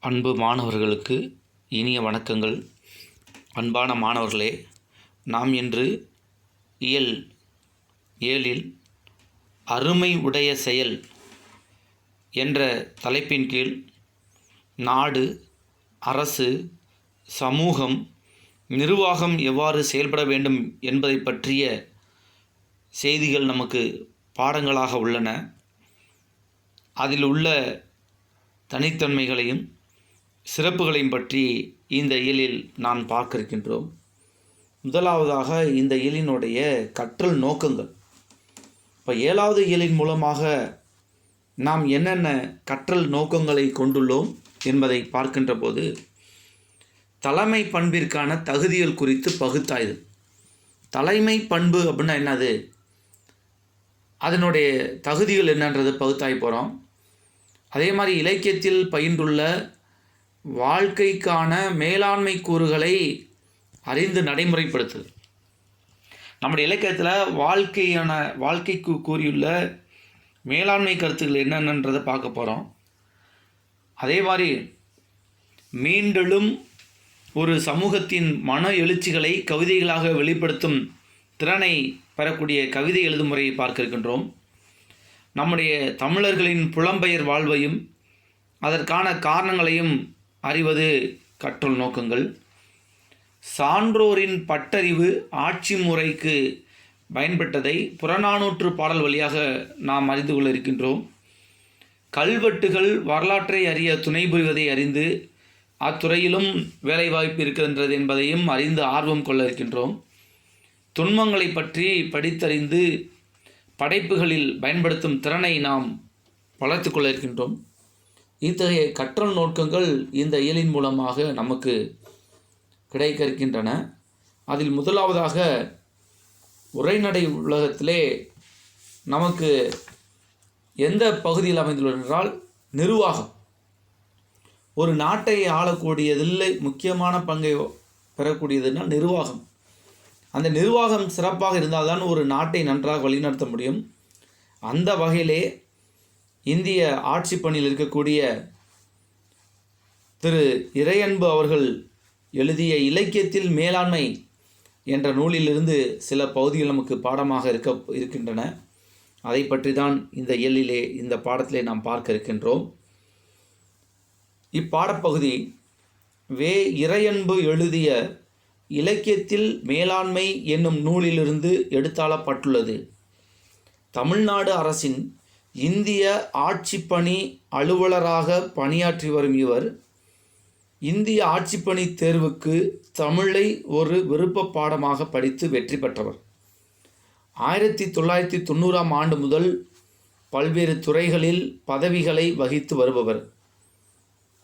அன்பு மாணவர்களுக்கு இனிய வணக்கங்கள். அன்பான மாணவர்களே, நாம் இன்று இயல் 7இல் அருமை உடைய செயல் என்ற தலைப்பின் கீழ் நாடு, அரசு, சமூகம், நிர்வாகம் எவ்வாறு செயல்பட வேண்டும் என்பதை பற்றிய செய்திகள் நமக்கு பாடங்களாக உள்ளன. அதில் உள்ள தனித்தன்மைகளையும் சிறப்புகளையும் பற்றி இந்த இயலில் நான் பார்க்க இருக்கின்றோம். முதலாவதாக இந்த இயலினுடைய கற்றல் நோக்கங்கள். இப்போ 7வது இயலின் மூலமாக நாம் என்னென்ன கற்றல் நோக்கங்களை கொண்டுள்ளோம் என்பதை பார்க்கின்ற போது, தலைமை பண்பிற்கான தகுதிகள் குறித்து பகுத்தாய்வு. தலைமை பண்பு அப்படின்னா என்னது, அதனுடைய தகுதிகள் என்னன்றது பகுத்தாய் போகிறோம். அதே மாதிரி இலக்கியத்தில் பயின்றுள்ள வாழ்க்கைக்கான மேலாண்மை கூறுகளை அறிந்து நடைமுறைப்படுத்துது. நம்முடைய இலக்கியத்தில் வாழ்க்கைக்கு கூறியுள்ள மேலாண்மை கருத்துக்கள் என்னென்னன்றதை பார்க்க போகிறோம். அதே மாதிரி மீண்டெழும் ஒரு சமூகத்தின் மன எழுச்சிகளை கவிதைகளாக வெளிப்படுத்தும் திறனை பெறக்கூடிய கவிதை எழுதும் முறையை பார்க்க இருக்கின்றோம். நம்முடைய தமிழர்களின் புலம்பெயர் வாழ்வையும் அதற்கான காரணங்களையும் அறிவது கற்றல் நோக்கங்கள். சான்றோரின் பட்டறிவு ஆட்சி முறைக்கு பயன்பட்டதை புறநானூற்று பாடல் வழியாக நாம் அறிந்து கொள்ள இருக்கின்றோம். கல்வெட்டுகள் வரலாற்றை அறிய துணை புரிவதை அறிந்து அத்துறையிலும் வேலைவாய்ப்பு இருக்கின்றது என்பதையும் அறிந்து ஆர்வம் கொள்ள இருக்கின்றோம். துன்பங்களை பற்றி படித்தறிந்து படைப்புகளில் பயன்படுத்தும் திறனை நாம் வளர்த்து கொள்ள இருக்கின்றோம். இத்தகைய கற்றல் நோக்கங்கள் இந்த இயலின் மூலமாக நமக்கு கிடைக்க இருக்கின்றன. அதில் முதலாவதாக உரைநடை உலகத்திலே நமக்கு எந்த பகுதியில் அமைந்துள்ளது என்றால் நிர்வாகம். ஒரு நாட்டை ஆளக்கூடியதில் முக்கியமான பங்கை பெறக்கூடியதுன்னா நிர்வாகம். அந்த நிர்வாகம் சிறப்பாக இருந்தால்தான் ஒரு நாட்டை நன்றாக வழிநடத்த முடியும். அந்த வகையிலே இந்திய ஆட்சி பணியில் இருக்கக்கூடிய திரு இறையன்பு அவர்கள் எழுதிய இலக்கியத்தில் மேலாண்மை என்ற நூலிலிருந்து சில பகுதிகள் நமக்கு பாடமாக இருக்கின்றன. அதை பற்றி தான் இந்த இயலிலே இந்த பாடத்திலே நாம் பார்க்க இருக்கின்றோம். இப்பாடப்பகுதி வே இறையன்பு எழுதிய இலக்கியத்தில் மேலாண்மை என்னும் நூலிலிருந்து எடுத்தாளப்பட்டுள்ளது. தமிழ்நாடு அரசின் இந்திய ஆட்சிப்பணி அலுவலராக பணியாற்றி வரும் இவர் இந்திய ஆட்சிப்பணி தேர்வுக்கு தமிழை ஒரு விருப்ப பாடமாக படித்து வெற்றி பெற்றவர். 1990ஆம் ஆண்டு முதல் பல்வேறு துறைகளில் பதவிகளை வகித்து வருபவர்.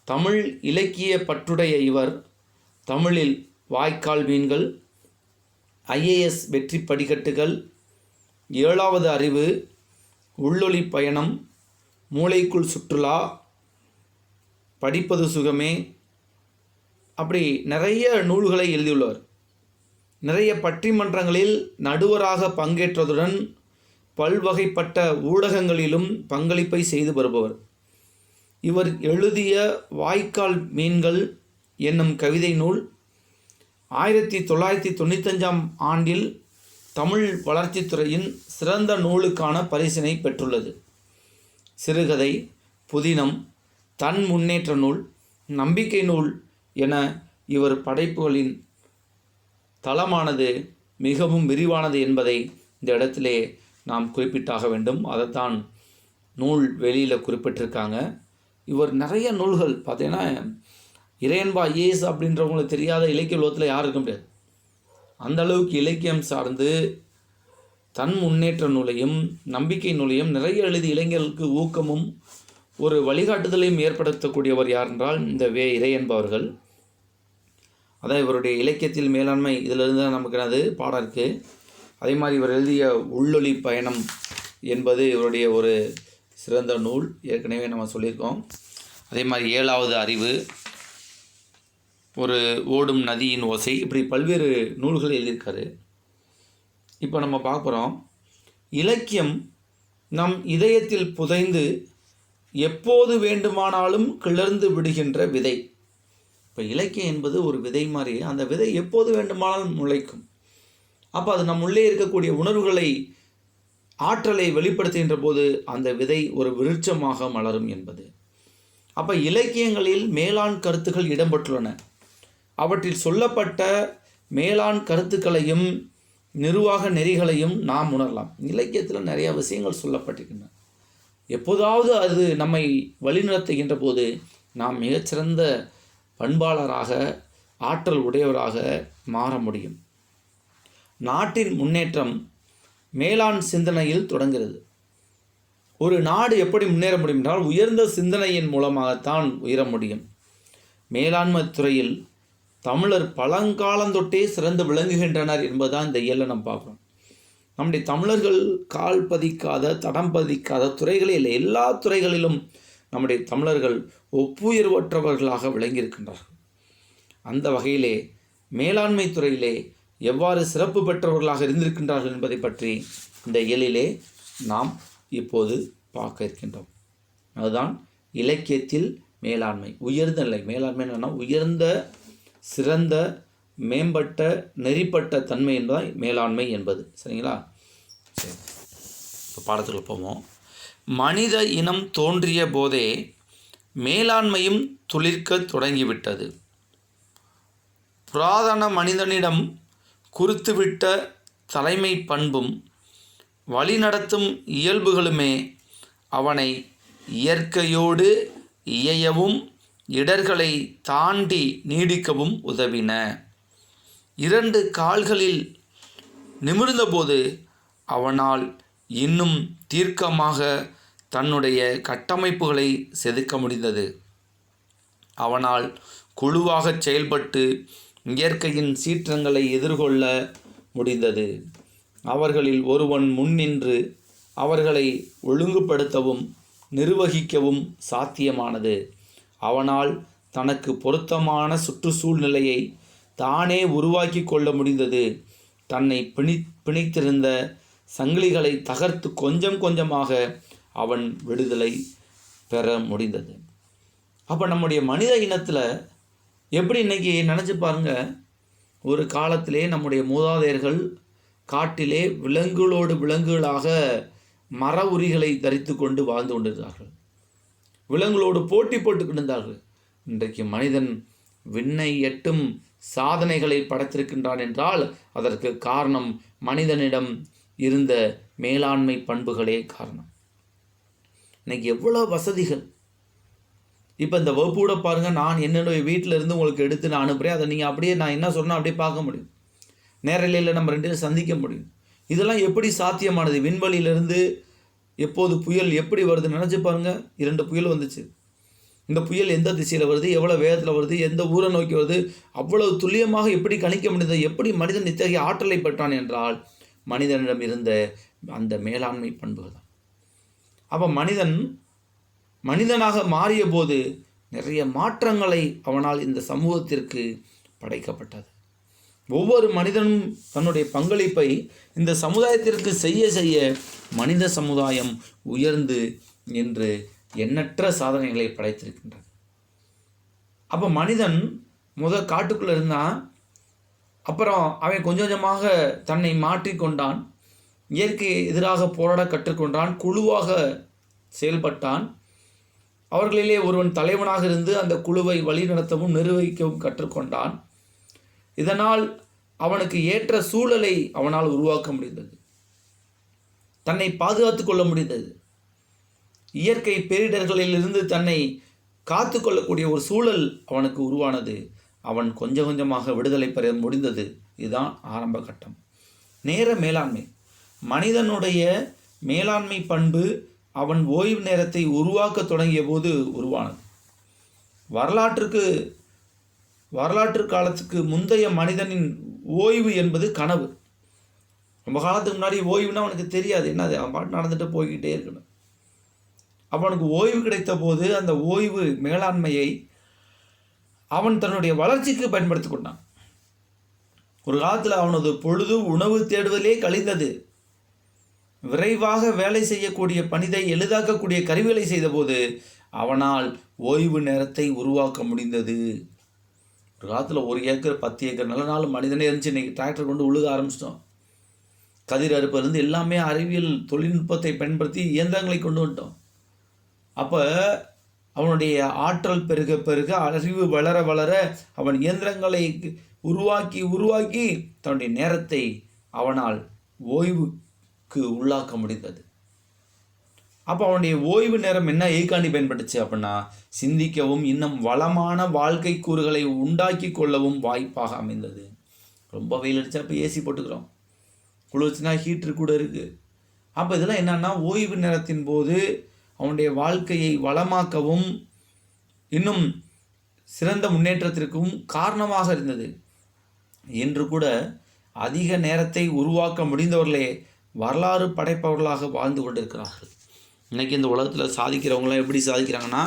தமிழ் இலக்கிய பற்றுடைய இவர் தமிழில் வாய்க்கால் மீன்கள், IAS வெற்றி படிக்கட்டுகள், 7வது அறிவு, உள்ளொளி பயணம், மூளைக்குள் சுற்றுலா, படிப்பது சுகமே, அப்படி நிறைய நூல்களை எழுதியுள்ளவர். நிறைய பட்டிமன்றங்களில் நடுவராக பங்கேற்றதுடன் பல்வகைப்பட்ட ஊடகங்களிலும் பங்களிப்பை செய்து வருபவர். இவர் எழுதிய வாய்க்கால் மீன்கள் என்னும் கவிதை நூல் 1995ஆம் ஆண்டில் தமிழ் வளர்ச்சித்துறையின் சிறந்த நூலுக்கான பரிசினை பெற்றுள்ளது. சிறுகதை, புதினம், தன் முன்னேற்ற நூல், நம்பிக்கை நூல் என இவர் படைப்புகளின் தளமானது மிகவும் விரிவானது என்பதை இந்த இடத்திலே நாம் குறிப்பிட்டாக வேண்டும். அதைத்தான் நூல் வெளியில் குறிப்பிட்டிருக்காங்க. இவர் நிறைய நூல்கள் பார்த்தீங்கன்னா, இறையன்பா IAS அப்படின்றவங்களுக்கு தெரியாத இலக்கிய உலகத்தில் யாரும் இருக்க முடியாது. அந்த அளவுக்கு இலக்கியம் சார்ந்து தன் முன்னேற்ற நூலையும் நம்பிக்கை நூலையும் நிறைய எழுதி இளைஞர்களுக்கு ஊக்கமும் ஒரு வழிகாட்டுதலையும் ஏற்படுத்தக்கூடியவர் யார் என்றால் இந்த வே இறையன்பு அவர்கள். அதான் இவருடைய இலக்கியத்தில் மேலாண்மை இதிலிருந்து தான் நமக்கு அது பாடம் இருக்குது. அதே மாதிரி இவர் எழுதிய உள்ளொளி பயணம் என்பது இவருடைய ஒரு சிறந்த நூல், ஏற்கனவே நம்ம சொல்லியிருக்கோம். அதே மாதிரி 7வது அறிவு, ஒரு ஓடும் நதியின் ஓசை, இப்படி பல்வேறு நூல்கள் எழுதியிருக்காரு. இப்போ நம்ம பார்க்குறோம், இலக்கியம் நம் இதயத்தில் புதைந்து எப்போது வேண்டுமானாலும் கிளர்ந்து விடுகின்ற விதை. இப்போ இலக்கியம் என்பது ஒரு விதை மாதிரி, அந்த விதை எப்போது வேண்டுமானாலும் முளைக்கும். அப்போ அது நம் உள்ளே இருக்கக்கூடிய உணர்வுகளை, ஆற்றலை வெளிப்படுத்துகின்ற போது அந்த விதை ஒரு விருட்சமாக மலரும் என்பது. அப்போ இலக்கியங்களில் மேலாண் கருத்துக்கள் இடம்பெற்றுள்ளன. அவற்றில் சொல்லப்பட்ட மேலாண் கருத்துக்களையும் நிர்வாக நெறிகளையும் நாம் உணரலாம். இலக்கியத்தில் நிறைய விஷயங்கள் சொல்லப்பட்டிருக்கின்றன. எப்போதாவது அது நம்மை வழிநடத்துகின்ற போது நாம் மிகச்சிறந்த பண்பாளராக, ஆற்றல் உடையவராக மாற முடியும். நாட்டின் முன்னேற்றம் மேலாண் சிந்தனையில் தொடங்குகிறது. ஒரு நாடு எப்படி முன்னேற முடியும் என்றால் உயர்ந்த சிந்தனையின் மூலமாகத்தான் உயர முடியும். மேலாண்மை துறையில் தமிழர் பழங்காலந்தொட்டே சிறந்து விளங்குகின்றனர் என்பதுதான் இந்த இயலில் நம்ம பார்க்குறோம். நம்முடைய தமிழர்கள் கால் பதிக்காத, தடம் பதிக்காத துறைகளே இல்லை. எல்லா துறைகளிலும் நம்முடைய தமிழர்கள் ஒப்புயர்வற்றவர்களாக விளங்கியிருக்கின்றார்கள். அந்த வகையிலே மேலாண்மை துறையிலே எவ்வாறு சிறப்பு பெற்றவர்களாக இருந்திருக்கின்றார்கள் என்பதை பற்றி இந்த இயலிலே நாம் இப்போது பார்க்க இருக்கின்றோம். அதுதான் இலக்கியத்தில் மேலாண்மை. உயர்ந்த நிலை மேலாண்மை என்னன்னா உயர்ந்த, சிறந்த, மேம்பட்ட, நெறிப்பட்ட தன்மை என்பதால் மேலாண்மை என்பது. சரிங்களா? சரி, இப்போ பாடத்துக்கு போவோம். மனித இனம் தோன்றிய போதே மேலாண்மையும் துளிர்க்க தொடங்கிவிட்டது. புராதன மனிதனிடம் குறித்துவிட்ட தலைமை பண்பும் வழிநடத்தும் இயல்புகளுமே அவனை இயற்கையோடு இயையவும் இடர்களை தாண்டி நீடிக்கவும் உதவின. 2 கால்களில் நிமிர்ந்தபோது அவனால் இன்னும் தீர்க்கமாக தன்னுடைய கட்டமைப்புகளை செதுக்க முடிந்தது. அவனால் குழுவாக செயல்பட்டு இயற்கையின் சீற்றங்களை எதிர்கொள்ள முடிந்தது. அவர்களில் ஒருவன் முன்னின்று அவர்களை ஒழுங்குபடுத்தவும் நிர்வகிக்கவும் சாத்தியமானது. அவனால் தனக்கு பொருத்தமான சுற்றுச்சூழ்நிலையை தானே உருவாக்கி கொள்ள முடிந்தது. தன்னை பிணித்திருந்த சங்கிலிகளை தகர்த்து கொஞ்சம் கொஞ்சமாக அவன் விடுதலை பெற முடிந்தது. அப்போ நம்முடைய மனித இனத்தில் எப்படி இன்றைக்கி நினச்சி பாருங்கள், ஒரு காலத்திலே நம்முடைய மூதாதையர்கள் காட்டிலே விலங்குகளோடு விலங்குகளாக மர உரிகளை தரித்து கொண்டு வாழ்ந்து கொண்டிருந்தார்கள். விலங்குகளோடு போட்டி போட்டு கொண்டிருந்தார்கள். இன்றைக்கு மனிதன் விண்ணை எட்டும் சாதனைகளை படைத்திருக்கின்றான் என்றால் அதற்கு காரணம் மனிதனிடம் இருந்த மேலாண்மை பண்புகளே காரணம். இன்னைக்கு எவ்வளோ வசதிகள்! இப்போ இந்த வகுப்பு கூட பாருங்கள், நான் என்னுடைய வீட்டில் இருந்து உங்களுக்கு எடுத்து நான் அனுப்புகிறேன். அதை நீங்கள் அப்படியே நான் என்ன சொன்னால் அப்படியே பார்க்க முடியும். நேரலையில் நம்ம 2 பேரும் சந்திக்க முடியும். இதெல்லாம் எப்படி சாத்தியமானது? விண்வெளியிலிருந்து எப்போது புயல் எப்படி வருது நினச்சி பாருங்கள். 2 புயல் வந்துச்சு. இந்த புயல் எந்த திசையில் வருது, எவ்வளோ வேகத்தில் வருது, எந்த ஊரை நோக்கி வருது, அவ்வளவு துல்லியமாக எப்படி கணிக்க முடிந்தது? எப்படி மனிதன் இத்தகைய ஆற்றலை பெற்றான் என்றால் மனிதனிடம் இருந்த அந்த மேலாண்மை பண்புகள் தான். அப்போ மனிதனாக மாறிய போது நிறைய மாற்றங்களை அவனால் இந்த சமூகத்திற்கு படைக்கப்பட்டது. ஒவ்வொரு மனிதனும் தன்னுடைய பங்களிப்பை இந்த சமுதாயத்திற்கு செய்ய செய்ய மனித சமுதாயம் உயர்ந்து நின்று எண்ணற்ற சாதனைகளை படைத்திருக்கின்றது. அப்போ மனிதன் காட்டுக்குள்ளே இருந்தான். அப்புறம் அவன் கொஞ்சம் கொஞ்சமாக தன்னை மாற்றிக்கொண்டான். இயற்கையை எதிராக போராட கற்றுக்கொண்டான். குழுவாக செயல்பட்டான். அவர்களிலே ஒருவன் தலைவனாக இருந்து அந்த குழுவை வழிநடத்தவும் நிர்வகிக்கவும் கற்றுக்கொண்டான். இதனால் அவனுக்கு ஏற்ற சூழலை அவனால் உருவாக்க முடிந்தது. தன்னை பாதுகாத்து கொள்ள முடிந்தது. இயற்கை பேரிடர்களிலிருந்து தன்னை காத்து கொள்ளக்கூடிய ஒரு சூழல் அவனுக்கு உருவானது. அவன் கொஞ்சம் கொஞ்சமாக விடுதலை பெற முடிந்தது. இதுதான் ஆரம்ப கட்டம். நேர மேலாண்மை. மனிதனுடைய மேலாண்மை பண்பு அவன் ஓய்வு நேரத்தை உருவாக்க தொடங்கிய போது உருவானது. வரலாற்று காலத்துக்கு முந்தைய மனிதனின் ஓய்வு என்பது கனவு. ரொம்ப காலத்துக்கு முன்னாடி ஓய்வுனா அவனுக்கு தெரியாது. என்னது, அவன் பாட்டு நடந்துட்டு போய்கிட்டே இருக்கணும். அவனுக்கு ஓய்வு கிடைத்த போது அந்த ஓய்வு மேலாண்மையை அவன் தன்னுடைய வளர்ச்சிக்கு பயன்படுத்தி கொண்டான். ஒரு காலத்தில் அவனது பொழுது உணவு தேடுவதிலே கழிந்தது. விரைவாக வேலை செய்யக்கூடிய பணிதை எளிதாக்கக்கூடிய கருவிகளை செய்தபோது அவனால் ஓய்வு நேரத்தை உருவாக்க முடிந்தது. ஒரு காலத்தில் 1 ஏக்கர் 10 ஏக்கர் நல்ல நாள் மனிதனே இருந்துச்சு. இன்றைக்கி டிராக்டர் கொண்டு உழுக ஆரம்பிச்சிட்டோம். கதிர் அறுப்பிலிருந்து எல்லாமே அறிவியல் தொழில்நுட்பத்தை பயன்படுத்தி இயந்திரங்களை கொண்டு வந்துட்டோம். அப்போ அவனுடைய ஆற்றல் பெருக பெருக, அறிவு வளர வளர, அவன் இயந்திரங்களை உருவாக்கி தன்னுடைய நேரத்தை அவனால் ஓய்வுக்கு உள்ளாக்க முடிந்தது. அப்போ அவனுடைய ஓய்வு நேரம் என்ன எதுக்காண்டி பயன்பட்டுச்சு அப்படின்னா, சிந்திக்கவும் இன்னும் வளமான வாழ்க்கை கூறுகளை உண்டாக்கி கொள்ளவும் வாய்ப்பாக அமைந்தது. ரொம்ப வெயில் அடித்தா இப்போ ஏசி போட்டுக்கிறோம், குளிர்ச்சினா ஹீட்ரு கூட இருக்குது. அப்போ இதெல்லாம் என்னன்னா ஓய்வு நேரத்தின் போது அவனுடைய வாழ்க்கையை வளமாக்கவும் இன்னும் சிறந்த முன்னேற்றத்திற்கும் காரணமாக இருந்தது. என்று கூட அதிக நேரத்தை உருவாக்க முடிந்தவர்களே வரலாறு படைப்பவர்களாக வாழ்ந்து கொண்டிருக்கிறார்கள். இன்றைக்கி இந்த உலகத்தில் சாதிக்கிறவங்களாம் எப்படி சாதிக்கிறாங்கன்னா,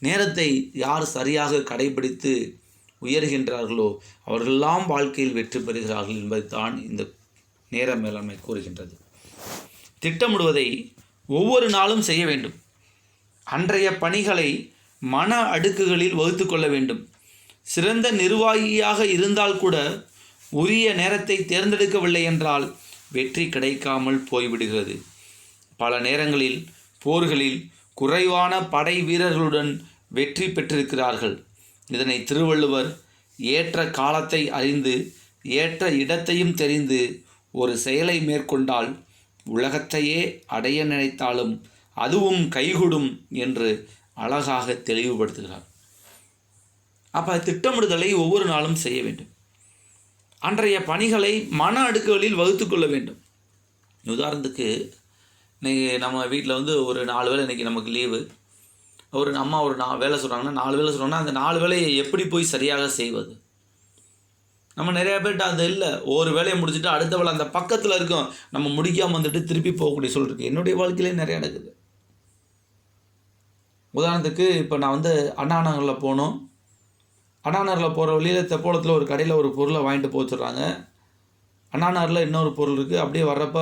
நேரத்தை யார் சரியாக கடைபிடித்து உயர்கின்றார்களோ அவர்களெல்லாம் வாழ்க்கையில் வெற்றி பெறுகிறார்கள் என்பதை தான் இந்த நேர மேலாண்மை கூறுகின்றது. திட்டமிடுவதை ஒவ்வொரு நாளும் செய்ய வேண்டும். அன்றைய பணிகளை மன அடுக்குகளில் வகுத்து கொள்ள வேண்டும். சிறந்த நிர்வாகியாக இருந்தால் கூட உரிய நேரத்தை தேர்ந்தெடுக்கவில்லை என்றால் வெற்றி கிடைக்காமல் போய்விடுகிறது. பல நேரங்களில் போர்களில் குறைவான படை வீரர்களுடன் வெற்றி பெற்றிருக்கிறார்கள். இதனை திருவள்ளுவர் ஏற்ற காலத்தை அறிந்து ஏற்ற இடத்தையும் தெரிந்து ஒரு செயலை மேற்கொண்டால் உலகத்தையே அடைய நினைத்தாலும் அதுவும் கைகூடும் என்று அழகாக தெளிவுபடுத்துகிறார். அப்போ திட்டமிடுதலை ஒவ்வொரு நாளும் செய்ய வேண்டும். அன்றைய பணிகளை மன அடுக்குகளில் வகுத்து கொள்ள வேண்டும். உதாரணத்துக்கு இன்றைக்கி நம்ம வீட்டில் ஒரு 4 வேளை இன்றைக்கி நமக்கு லீவு, அம்மா ஒரு 4 வேலை சொல்கிறாங்கன்னா 4 வேலை சொல்கிறாங்கன்னா அந்த 4 வேலையை எப்படி போய் சரியாக செய்வது? நம்ம நிறையா பேர்கிட்ட அது இல்லை. ஒரு வேலையை முடிச்சுட்டு அடுத்த வேலை அந்த பக்கத்தில் இருக்கும், நம்ம முடிக்காமல் வந்துட்டு திருப்பி போகக்கூடிய சொல்லிருக்கு. என்னுடைய வாழ்க்கையிலே நிறையா நடக்குது. உதாரணத்துக்கு இப்போ நான் அண்ணா நகரில் போனோம். அண்ணா நகரில் போகிற வழியில் தெப்போளத்தில் ஒரு கடையில் ஒரு பொருளை வாங்கிட்டு போக சொல்கிறாங்க. அண்ணா நகரில் இன்னொரு பொருள் இருக்குது. அப்படியே வர்றப்ப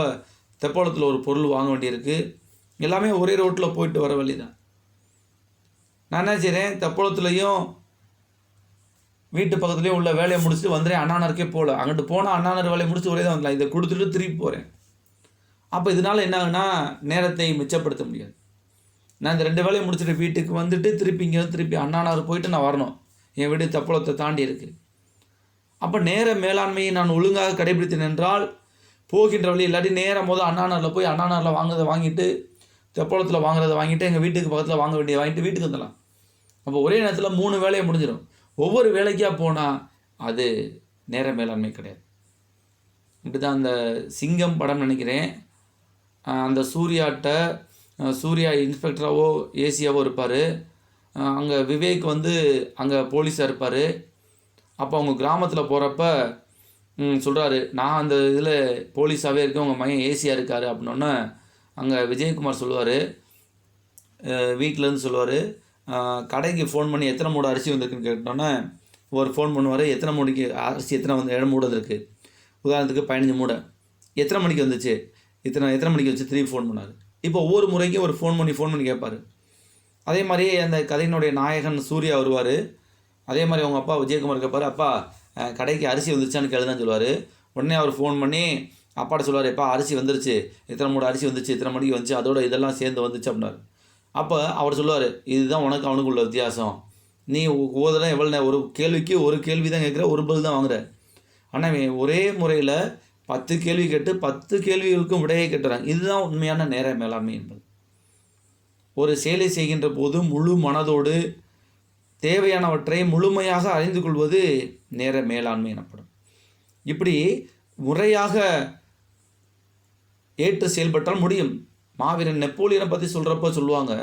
தெப்போளத்தில் ஒரு பொருள் வாங்க வேண்டியிருக்கு. எல்லாமே ஒரே ரோட்டில் போயிட்டு வர வழி தான். நான் என்ன செய்கிறேன், தெப்போளத்துலேயும் வீட்டு பக்கத்துலேயும் உள்ள வேலையை முடிச்சுட்டு வந்துடுறேன். அண்ணா நகருக்கே போகல. அங்கிட்டு போனால் அண்ணா நகர் வேலையை முடிச்சுட்டு ஒரே தான் வந்துடலாம். இதை கொடுத்துட்டு திருப்பி போகிறேன். அப்போ இதனால் என்ன ஆகுனா நேரத்தை மிச்சப்படுத்த முடியாது. நான் இந்த 2 வேலையை முடிச்சுட்டு வீட்டுக்கு வந்துட்டு திருப்பி இங்கே திருப்பி அண்ணா நகர் போயிட்டு நான் வரணும். என் வீடு தெப்போளத்தை தாண்டி இருக்குது. அப்போ நேர மேலாண்மையை நான் ஒழுங்காக கடைபிடித்தேன் என்றால் போகின்ற வழி இல்லாட்டி நேரம் அண்ணா நகரில் போய் அண்ணா நகரில் வாங்குறதை வாங்கிட்டு தெப்போளத்தில் வாங்குறதை வாங்கிட்டு எங்கள் வீட்டுக்கு பக்கத்தில் வாங்க வேண்டியதை வாங்கிட்டு வீட்டுக்கு வந்துடலாம். அப்போ ஒரே நேரத்தில் 3 வேலையை முடிஞ்சிடும். ஒவ்வொரு வேலைக்காக போனால் அது நேர மேலாண்மை கிடையாது. இப்படி தான் அந்த சிங்கம் படம் நினைக்கிறேன். அந்த சூர்யா இன்ஸ்பெக்டராகவோ ஏசியாவோ இருப்பார். அங்கே விவேக் அங்கே போலீஸாக இருப்பார். அப்போ அவங்க கிராமத்தில் போகிறப்ப சொல்கிறாரு, நான் அந்த இதில் போலீஸாகவே இருக்கேன், உங்கள் மையன் ஏசியாக இருக்கார் அப்படின்னோடனே அங்கே விஜயகுமார் சொல்லுவார், வீட்டிலேருந்து சொல்லுவார், கடைக்கு ஃபோன் பண்ணி எத்தனை மூடை அரிசி வந்திருக்குன்னு கேட்டோன்னே ஒரு ஃபோன் பண்ணுவார், எத்தனை மூடைக்கு அரிசி எத்தனை மூடை இருக்குது. உதாரணத்துக்கு 15 மூடை, எத்தனை மணிக்கு வந்துச்சு, எத்தனை மணிக்கு வச்சு திருப்பி ஃபோன் பண்ணார். இப்போ ஒவ்வொரு முறைக்கும் ஒரு ஃபோன் பண்ணி கேட்பார். அதே மாதிரியே அந்த கதையினுடைய நாயகன் சூர்யா வருவார். அதே மாதிரி அவங்க அப்பா விஜயகுமார் கேட்பார், அப்பா கடைக்கு அரிசி வந்துச்சான்னு கேளுதான் சொல்லுவார். உடனே அவர் ஃபோன் பண்ணி அப்பாட்ட சொல்லுவார், எப்பா அரிசி வந்துருச்சு, எத்தனை மூடை அரிசி வந்துச்சு, எத்தனை மணிக்கு வந்துச்சு, அதோட இதெல்லாம் சேர்ந்து வந்துச்சு அப்படின்னாரு. அப்போ அவர் சொல்லுவார், இதுதான் உனக்கு அவனுக்கு உள்ள வித்தியாசம். நீ ஓதெல்லாம் எவ்வளோ ஒரு கேள்விக்கு ஒரு கேள்வி தான் கேட்குற, ஒரு பதில் தான் வாங்குற. ஆனால் ஒரே முறையில் 10 கேள்வி கேட்டு 10 கேள்விகளுக்கும் விடையை கேட்டுறாங்க. இதுதான் உண்மையான நேர மேலாண்மை என்பது. ஒரு செயலை செய்கின்ற போது முழு மனதோடு தேவையானவற்றை முழுமையாக அறிந்து கொள்வது நேர மேலாண்மை எனப்படும். இப்படி முறையாக ஏற்று செயல்பட்டால் முடியும். மாவீரன் நெப்போலியனை பற்றி சொல்கிறப்ப சொல்லுவாங்க,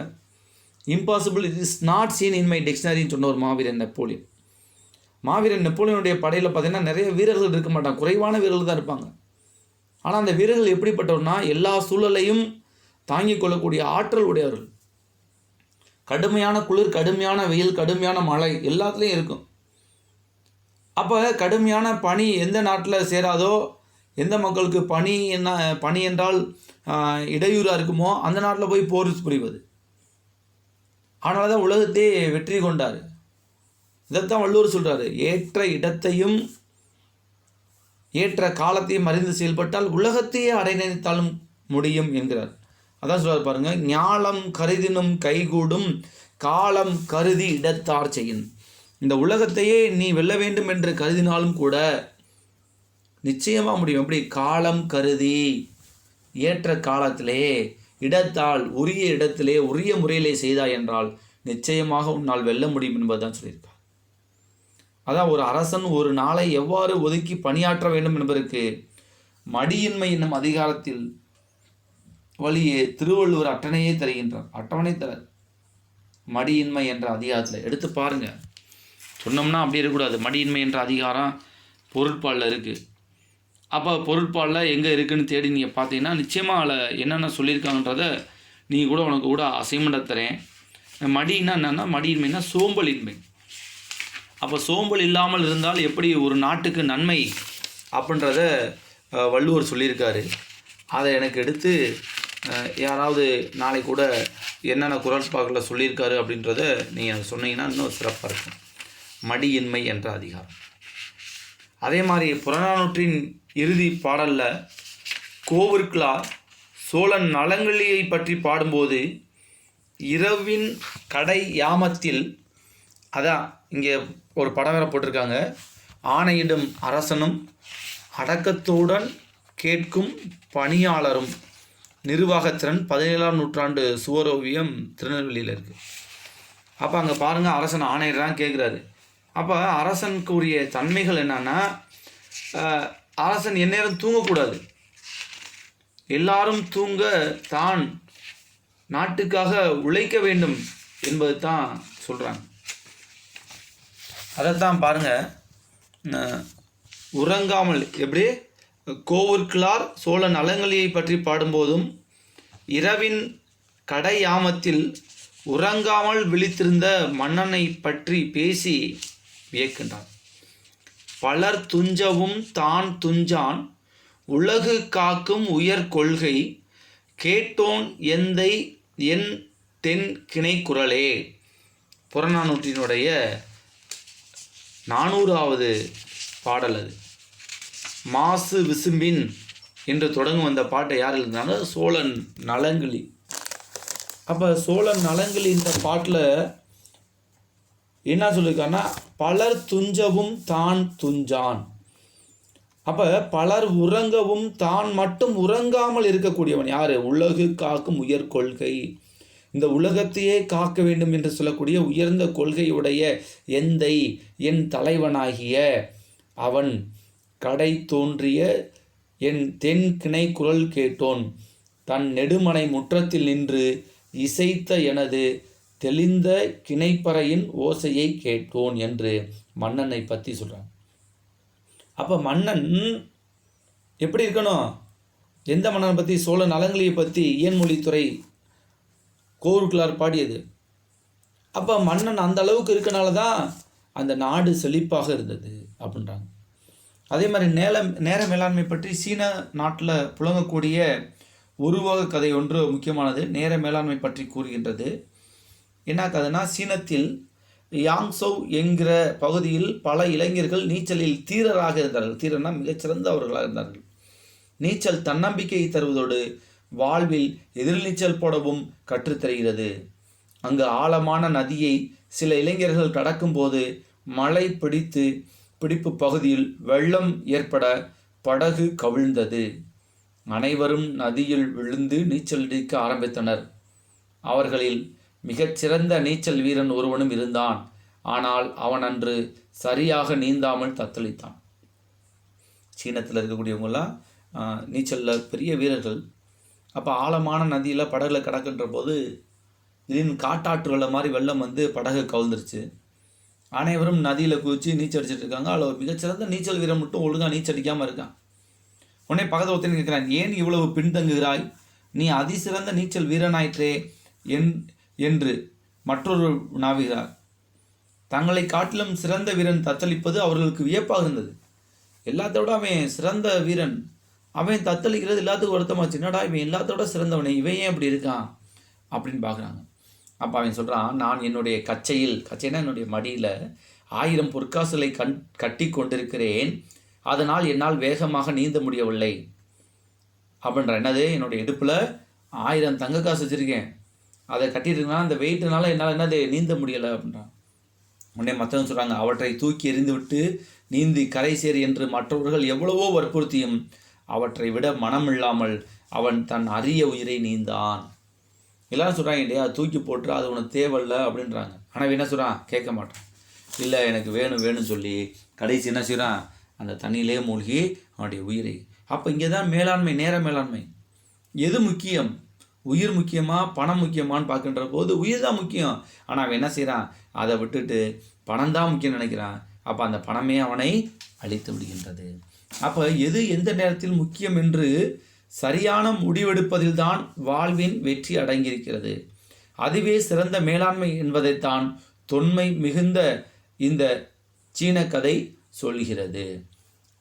impossible it is not seen in my டிக்ஷனரின்னு சொன்ன ஒரு மாவீரன் நெப்போலியனுடைய படையில் பார்த்திங்கன்னா நிறைய வீரர்கள் இருக்க மாட்டாங்க, குறைவான வீரர்கள் தான் இருப்பாங்க. ஆனால் அந்த வீரர்கள் எப்படிப்பட்டவர்னா எல்லா சூழலையும் தாங்கிக் கொள்ளக்கூடிய ஆற்றல் உடையவர்கள். கடுமையான குளிர், கடுமையான வெயில், கடுமையான மழை எல்லாத்துலேயும் இருக்கும். அப்போ கடுமையான பனி எந்த நாட்டில் சேராதோ, எந்த மக்களுக்கு பனி என்றால் இடையூறாக இருக்குமோ அந்த நாட்டில் போய் போர் புரிவது. அதனால தான் உலகத்தையே வெற்றி கொண்டார். இதைத்தான் வள்ளுவர் சொல்கிறாரு, ஏற்ற இடத்தையும் ஏற்ற காலத்தையும் அறிந்து செயல்பட்டால் உலகத்தையே அடை நினைத்தாலும் முடியும் என்கிறார். அதான் சொல்கிறார் பாருங்க, ஞாலம் கருதினும் கைகூடும் காலம் கருதி இடத்தார் செய்யும். இந்த உலகத்தையே நீ வெல்ல வேண்டும் என்று கருதினாலும் கூட நிச்சயமாக முடியும். எப்படி? காலம் கருதி, ஏற்ற காலத்திலே, இடத்தால், உரிய இடத்திலே, உரிய முறையிலே செய்தாய் என்றால் நிச்சயமாக உன்னால் வெல்ல முடியும் என்பதுதான் சொல்லியிருக்கார். அதான் ஒரு அரசன் ஒரு நாளை எவ்வாறு ஒதுக்கி பணியாற்ற வேண்டும் என்பதற்கு மடியின்மை என்னும் அதிகாரத்தில் வழியே திருவள்ளுவர் அட்டவணையே தருகின்றார். அட்டவணை தர மடியின்மை என்ற அதிகாரத்தில் எடுத்து பாருங்க. சொன்னோம்னா அப்படி இருக்கக்கூடாது. மடியின்மை என்ற அதிகாரம் பொருட்பாலில் இருக்குது. அப்போ பொருட்பாலில் எங்கே இருக்குதுன்னு தேடி நீங்கள் பார்த்தீங்கன்னா நிச்சயமாக அதில் என்னென்ன சொல்லியிருக்காங்கன்றதை நீங்கள் கூட உனக்கு கூட அசைன்மெண்ட்டை தரேன். மடின்னா என்னென்னா, மடியின்மைன்னா சோம்பலின்மை. அப்போ சோம்பல் இல்லாமல் இருந்தால் எப்படி ஒரு நாட்டுக்கு நன்மை அப்படின்றத வள்ளுவர் சொல்லியிருக்காரு. அதை எனக்கு எடுத்து யாராவது நாளை கூட என்னென்ன குறட்பாக்களில் சொல்லியிருக்காரு அப்படின்றத நீங்கள் சொன்னீங்கன்னா இன்னும் சிறப்பாக இருக்கும். மடியின்மை என்ற அதிகாரம். அதே மாதிரி புறநானூற்றின் இறுதி பாடலில் கோவிற்குலார் சோழன் நலங்கலியை பற்றி பாடும்போது இரவின் கடை யாமத்தில், அதான் இங்கே ஒரு படம் வேற போட்டிருக்காங்க, ஆணையிடும் அரசனும் அடக்கத்துடன் கேட்கும் பணியாளரும், நிர்வாகத்திறன் 17ஆம் நூற்றாண்டு சுவரோவியம் திருநெல்வேலியில் இருக்குது. அப்போ அங்கே பாருங்கள், அரசன் ஆணையிடறான், கேட்குறாரு. அப்போ அரசனுக்குரிய தன்மைகள் என்னன்னா, அரசன் எந்நேரம் தூங்கக்கூடாது, எல்லாரும் தூங்க தான் நாட்டுக்காக உழைக்க வேண்டும் என்பது தான் சொல்கிறாங்க. அதைத்தான் பாருங்கள், உறங்காமல் எப்படி கோவிற்குலார் சோழன் நலங்கலியை பற்றி பாடும்போதும் இரவின் கடை யாமத்தில் உறங்காமல் விழித்திருந்த மன்னனை பற்றி பேசி வியக்கின்றான். பலர் துஞ்சவும் தான் துஞ்சான் உலகு காக்கும் உயர் கொள்கை கேட்டோன் எந்தை என் தென் கிணை குரலே. புறநானூற்றினுடைய 400வது பாடல் அது. மாசு விசும்பின் என்று தொடங்கும் அந்த பாட்டை யார் எழுதினாங்க? சோழன் நலங்கிலி. அப்போ சோழன் நலங்கிலி இந்த பாட்டில் என்ன சொல்லியிருக்காருன்னா, பலர் துஞ்சவும் தான் துஞ்சான். அப்போ பலர் உறங்கவும் தான் மட்டும் உறங்காமல் இருக்கக்கூடியவன் யார்? உலகு காக்கும் உயர் கொள்கை, இந்த உலகத்தையே காக்க வேண்டும் என்று சொல்லக்கூடிய உயர்ந்த கொள்கையுடைய எந்தை என் தலைவனாகிய அவன் கடை தோன்றிய என் தென் கிணை குரல் கேட்டோன் தன் நெடுமனை முற்றத்தில் நின்று இசைத்த எனது தெளிந்த கிணைப்பறையின் ஓசையை கேட்டோன் என்று மன்னனை பற்றி சொல்கிறான். அப்போ மன்னன் எப்படி இருக்கணும்? எந்த மன்னனை பற்றி? சோழ நலங்கலியை பற்றி இயன்மொழித்துறை கோவிற்குலார் பாடியது. அப்போ மன்னன் அந்த அளவுக்கு இருக்கனால தான் அந்த நாடு செழிப்பாக இருந்தது அப்படின்றாங்க. அதே மாதிரி நேர மேலாண்மை பற்றி சீன நாட்டில் புழங்கக்கூடிய உருவக கதை ஒன்று முக்கியமானது. நேர மேலாண்மை பற்றி கூறுகின்றது. என்ன கதைனா, சீனத்தில் யாங்சௌ என்கிற பகுதியில் பல இளைஞர்கள் நீச்சலில் தீரராக இருந்தார்கள். தீரனா மிகச்சிறந்தவர்களாக இருந்தார்கள். நீச்சல் தன்னம்பிக்கையை தருவதோடு வாழ்வில் எதிர்நீச்சல் போடவும் கற்றுத்தருகிறது. அங்கு ஆழமான நதியை சில இளைஞர்கள் கடக்கும்போது மழை பிடிப்பு பகுதியில் வெள்ளம் ஏற்பட படகு கவிழ்ந்தது. அனைவரும் நதியில் விழுந்து நீச்சல் அடிக்க ஆரம்பித்தனர். அவர்களில் மிகச்சிறந்த நீச்சல் வீரன் ஒருவனும் இருந்தான். ஆனால் அவன் அன்று சரியாக நீந்தாமல் தத்தளித்தான். சீனத்தில் இருக்கக்கூடியவங்களாம் நீச்சலில் பெரிய வீரர்கள். அப்போ ஆழமான நதியில் படகுல கடக்கின்ற போது திடீர்னு காட்டாற்று வெள்ளம் மாதிரி வெள்ளம் வந்து படகு கவுழ்ந்துருச்சு. அனைவரும் நதியில் குதித்து நீச்சல் அடிச்சிட்டு இருக்காங்க. அதில் ஒரு மிகச்சிறந்த நீச்சல் வீரன் மட்டும் ஒழுங்காக நீச்சல் அடிக்காமல் இருக்கான். உடனே பக்கத்தில் ஒருத்தன் கேட்குறான், ஏன் இவ்வளவு பின்தங்குகிறாய்? நீ அதிசிறந்த நீச்சல் வீரனாயிற்றே என்று மற்றொரு வினாவுகிறார். தங்களை காட்டிலும் சிறந்த வீரன் தத்தளிப்பது அவர்களுக்கு வியப்பாக இருந்தது. எல்லாத்த விட அவன் சிறந்த வீரன், அவன் தத்தளிக்கிறது எல்லாத்துக்கும் வருத்தமாச்சு. என்னடா இவன் எல்லாத்தோட சிறந்தவனே, இவன் ஏன் இப்படி இருக்கான் அப்படின்னு பார்க்குறாங்க. அப்போ அவன் சொல்கிறான், நான் என்னுடைய கச்சைனா என்னுடைய மடியில் 1000 பொற்காசுகளை கட்டி கொண்டிருக்கிறேன், அதனால் என்னால் வேகமாக நீந்த முடியவில்லை அப்படின்ற. என்னது, என்னுடைய இடுப்பில் 1000 தங்க காசு வச்சுருக்கேன், அதை கட்டிட்டுருக்கேன்னா அந்த வெயிட்டுனால என்னால் என்னது நீந்த முடியலை அப்படின்றான். உடனே மற்றவங்க சொல்கிறாங்க, அவற்றை தூக்கி எறிந்து விட்டு நீந்தி கரை சேர் என்று மற்றவர்கள் எவ்வளவோ வற்புறுத்தியும் அவற்றை விட மனமில்லாமல் அவன் தன் அரிய உயிரை நீந்தான். எல்லாரும் சொல்கிறாங்க, இல்லையா தூக்கி போட்டு அது உனக்கு தேவையில்லை அப்படின்றாங்க. ஆனால் என்ன சொல்கிறான், கேட்க மாட்டான். இல்லை எனக்கு வேணும்னு சொல்லி கடைசி என்ன செய்கிறான், அந்த தண்ணியிலே மூழ்கி அவனுடைய உயிரை. அப்போ இங்கே தான் மேலாண்மை, நேர மேலாண்மை. எது முக்கியம், உயிர் முக்கியமா பணம் முக்கியமானு பார்க்கின்ற போது உயிர் தான் முக்கியம். ஆனால் அவன் என்ன செய்கிறான், அதை விட்டுட்டு பணம் தான் முக்கியம் நினைக்கிறான். அப்போ அந்த பணமே அவனை அழித்து விடுகின்றது. அப்போ எது எந்த நேரத்தில் முக்கியம் என்று சரியான முடிவெடுப்பதில்தான் வாழ்வின் வெற்றி அடங்கியிருக்கிறது. அதுவே சிறந்த மேலாண்மை என்பதைத்தான் தொன்மை மிகுந்த இந்த சீன கதை சொல்கிறது.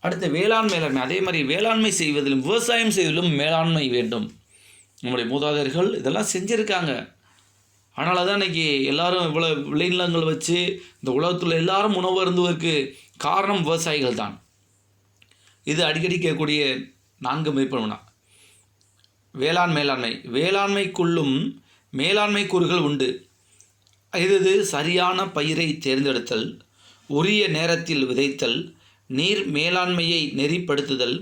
அடுத்து மேலாண்மை. அதே மாதிரி வேளாண்மை செய்வதிலும் விவசாயம் செய்வதிலும் மேலாண்மை வேண்டும். நம்முடைய மூதாதையர்கள் இதெல்லாம் செஞ்சுருக்காங்க. அதனால தான் இன்றைக்கி எல்லாரும் இவ்வளோ விளைநிலங்கள் வச்சு இந்த உலகத்தில் எல்லாரும் உணவு அருந்துவதற்கு காரணம் விவசாயிகள் தான். இது அடிக்கடி கேட்கக்கூடிய 4 மதிப்பெண்னா வேளாண்மைக்குள்ளும் மேலாண்மை கூறுகள் உண்டு. இது சரியான பயிரை தேர்ந்தெடுத்தல், உரிய நேரத்தில் விதைத்தல், நீர் மேலாண்மையை நெறிப்படுத்துதல்,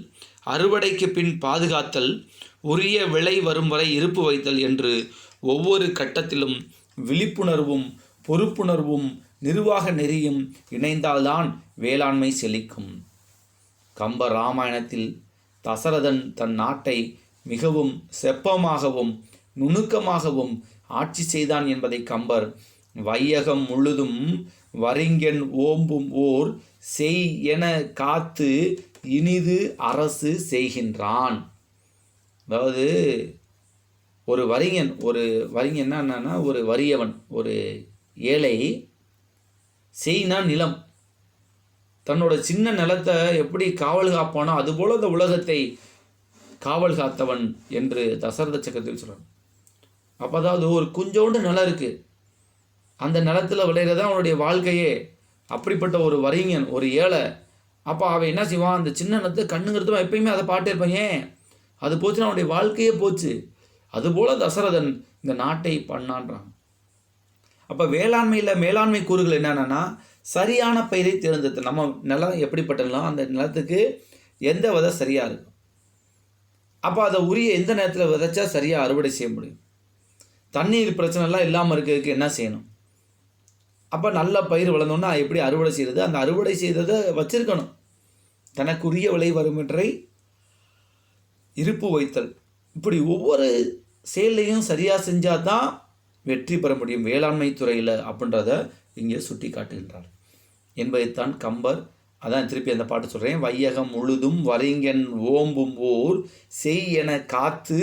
அறுவடைக்கு பின் பாதுகாத்தல், உரிய விளை வரும் வரை இருப்பு வைத்தல் என்று ஒவ்வொரு கட்டத்திலும் விழிப்புணர்வும் பொறுப்புணர்வும் நிர்வாக நெறியும் இணைந்தால்தான் வேளாண்மை செழிக்கும். கம்ப ராமாயணத்தில் தசரதன் தன் நாட்டை மிகவும் செப்பமாகவும் நுணுக்கமாகவும் ஆட்சி செய்தான் என்பதை கம்பர் வையகம் முழுதும் வரிங்கன் ஓம்பும் ஓர் செய் என காத்து இனிது அரசு செய்கின்றான். அதாவது ஒரு வரிங்கன் என்னன்னா ஒரு வறியவன், ஒரு ஏழை, செய்னா நிலம், தன்னோட சின்ன நிலத்தை எப்படி காவல் காப்பானோ அதுபோல் அந்த உலகத்தை காவல் காத்தவன் என்று தசரத சக்கரத்தில் சொல்கிறான். அப்போ அதாவது ஒரு கொஞ்சோண்டு நிலம் இருக்குது, அந்த நிலத்தில் விளையிறது தான் அவனுடைய வாழ்க்கையே. அப்படிப்பட்ட ஒரு வரிஞன், ஒரு ஏழை. அப்போ அவன் என்ன செய்வான், அந்த சின்ன நிலத்தை கண்ணுங்கிறதும் எப்பயுமே அதை பாட்டே இருப்பான். ஏன் அது போச்சுன்னா அவனுடைய வாழ்க்கையே போச்சு. அதுபோல் தசரதன் இந்த நாட்டை பண்ணான்றான். அப்போ மேலாண்மை கூறுகள் என்னென்னா சரியான பயிரை தேர்ந்தெடுத்து, நம்ம நிலம் எப்படிப்பட்டலாம் அந்த நிலத்துக்கு எந்த விதை சரியாக இருக்கும், அப்போ அதை உரிய எந்த நேரத்தில் விதைச்சா சரியாக அறுவடை செய்ய முடியும், தண்ணீர் பிரச்சனைலாம் இல்லாமல் இருக்கிறதுக்கு என்ன செய்யணும், அப்போ நல்ல பயிர் வளர்ந்தோன்னா எப்படி அறுவடை செய்கிறது, அந்த அறுவடை செய்ததை வச்சிருக்கணும், தனக்குரிய விலை வருமற்றை இருப்பு வைத்தல், இப்படி ஒவ்வொரு செயலையும் சரியாக செஞ்சால் தான் வெற்றி பெற முடியும் வேளாண்மை துறையில் அப்படின்றத இங்கே சுட்டி காட்டுகின்றார் என்பதைத்தான் கம்பர். அதான் திருப்பி அந்த பாட்டு சொல்கிறேன். வையகம் முழுதும் வரிங்கன் ஓம்பும் ஓர் செய் என காத்து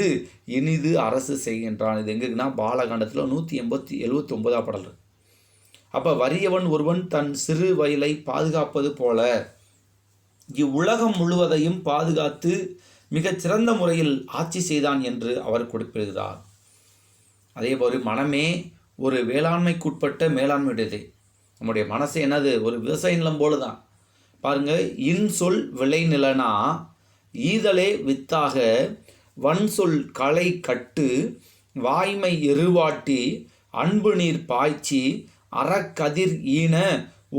இனிது அரசு செய்கின்றான். இது எங்குன்னா பாலகாண்டத்தில் 179 பாடல். அப்போ வறியவன் ஒருவன் தன் சிறு வயலை பாதுகாப்பது போல இவ்வுலகம் முழுவதையும் பாதுகாத்து மிகச்சிறந்த முறையில் ஆட்சி செய்தான் என்று அவர் குறிப்பிடுகிறார். அதேபோல் மனமே ஒரு வேளாண்மைக்குட்பட்ட மேலாண்மையுடையது. நம்முடைய மனசு என்னது, ஒரு விவசாய நிலம் போல தான். பாருங்கள், இன்சொல் விளைநிலனா ஈதலே வித்தாக வன்சொல் களை கட்டு வாய்மை எருவாட்டி அன்பு நீர் பாய்ச்சி அறக்கதிர் ஈன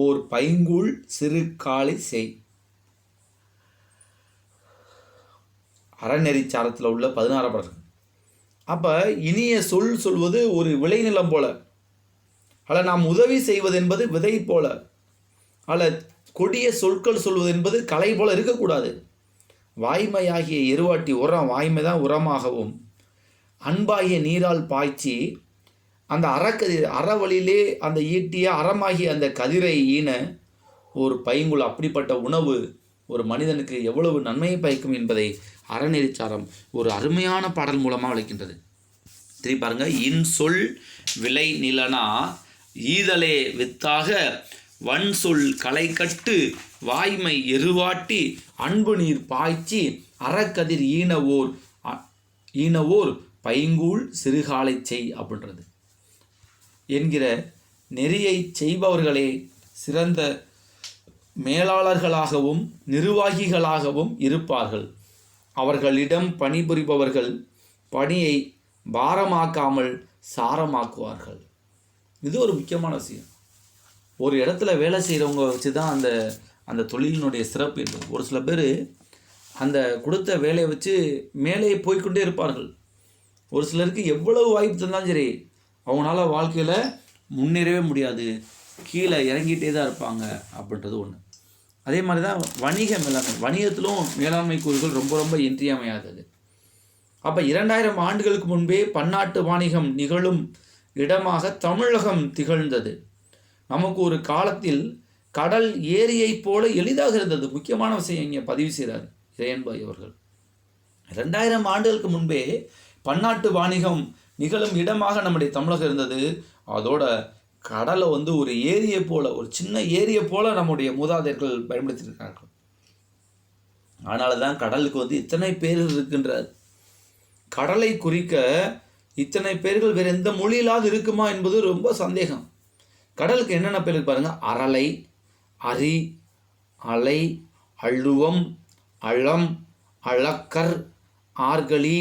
ஓர் பைங்குள் சிறு காளி செய். அறநெறிச்சாரத்தில் உள்ள 16 பாடல்கள். அப்போ இனிய சொல்வது ஒரு விளைநிலம் போல, அல்ல நாம் உதவி செய்வது என்பது விதை போல, அல்ல கொடிய சொற்கள் சொல்வது என்பது கலை போல இருக்கக்கூடாது. வாய்மையாகிய எருவாட்டி உரம், வாய்மை தான் உரமாகவும், அன்பாகிய நீரால் பாய்ச்சி அந்த அறவழியிலே அந்த ஈட்டிய அறமாகிய அந்த கதிரை ஈன ஒரு பைங்குள். அப்படிப்பட்ட உணவு ஒரு மனிதனுக்கு எவ்வளவு நன்மையை பயக்கும் என்பதை அறநெறிச்சாரம் ஒரு அருமையான பாடல் மூலமாக விளக்கின்றது. திருப்பி பாருங்க, இன்சொல் விளை நிலனா ஈதலே வித்தாக வன்சொல் களை கட்டு வாய்மை எருவாட்டி அன்பு நீர் பாய்ச்சி அறக்கதிர் ஈனவோர் பைங்கூழ் சிறுகாலை செய் அப்படின்றது என்கிற நெறியை செய்பவர்களே சிறந்த மேலாளர்களாகவும் நிர்வாகிகளாகவும் இருப்பார்கள். அவர்களிடம் பணிபுரிபவர்கள் பணியை பாரமாக்காமல் சாரமாக்குவார்கள். இது ஒரு முக்கியமான விஷயம். ஒரு இடத்துல வேலை செய்கிறவங்க வச்சு தான் அந்த தொழிலினுடைய சிறப்பு என்பது. ஒரு சில பேர் அந்த கொடுத்த வேலையை வச்சு மேலே போய்கொண்டே இருப்பார்கள். ஒரு சிலருக்கு எவ்வளவு வாய்ப்பு தந்தாலும் சரி அவங்களால வாழ்க்கையில் முன்னேறவே முடியாது, கீழே இறங்கிட்டே தான் இருப்பாங்க அப்படின்றது ஒன்று. அதே மாதிரி தான் வணிக மேலாண்மை, வணிகத்திலும் மேலாண்மை கூறுகள் ரொம்ப ரொம்ப இன்றியமையாதது. அப்போ 2000 ஆண்டுகளுக்கு முன்பே பன்னாட்டு வாணிகம் நிகழும் இடமாக தமிழகம் திகழ்ந்தது. நமக்கு ஒரு காலத்தில் கடல் ஏரியைப் போல எளிதாக இருந்தது. முக்கியமான விஷயம் இங்கே பதிவு செய்கிறார் ஜெயன்பாய் அவர்கள். 2000 ஆண்டுகளுக்கு முன்பே பன்னாட்டு வாணிகம் நிகழும் இடமாக நம்முடைய தமிழகம் இருந்தது. அதோட கடலை ஒரு ஏரியை போல, ஒரு சின்ன ஏரியை போல நம்முடைய மூதாதையர்கள் பயன்படுத்தியிருக்கிறார்கள். அதனால தான் கடலுக்கு இத்தனை பேர்கள் இருக்கின்றார். கடலை குறிக்க இத்தனை பேர்கள் வேறு எந்த மொழியிலாவது இருக்குமா என்பது ரொம்ப சந்தேகம். கடலுக்கு என்னென்ன பேர் இருக்கு பாருங்க. அரலை, அரி, அலை, அள்ளுவம், அளம், அளக்கர், ஆர்களி,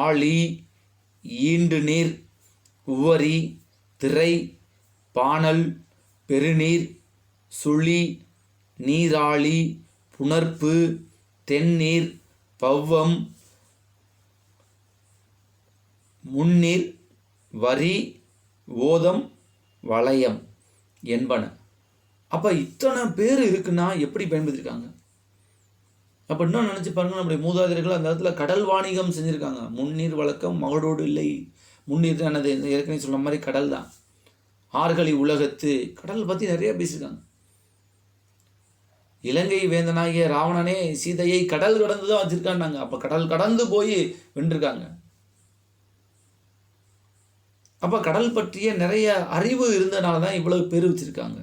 ஆழி, ஈண்டு நீர், உவரி, திரை, பானல், பெருநீர், சுழி, நீராளி, புணர்ப்பு, தென்னீர், பவ்வம், முன்னீர், வரி, ஓதம், வளையம் என்பன. அப்போ இத்தனை பேர் இருக்குன்னா எப்படி பயன்படுத்தியிருக்காங்க? அப்போ இன்னும் நினச்சி பாருங்கள், நம்முடைய மூதாதையர்கள் அந்த இடத்துல கடல் வாணிகம் செஞ்சுருக்காங்க. முன்னீர் வழக்கம் மகளோடு இல்லை. முன்னீர் என்னது? ஏற்கனவே சொன்ன மாதிரி கடல் தான். ஆர்களி உலகத்து, கடல் பற்றி நிறைய பேசியிருக்காங்க. இலங்கை வேந்தனாகிய ராவணனே சீதையை கடல் கடந்து தான் வச்சுருக்காண்டாங்க. அப்போ கடல் கடந்து போய் வென்றிருக்காங்க. அப்போ கடல் பற்றிய நிறைய அறிவு இருந்தனால தான் இவ்வளவு பேர் வச்சுருக்காங்க.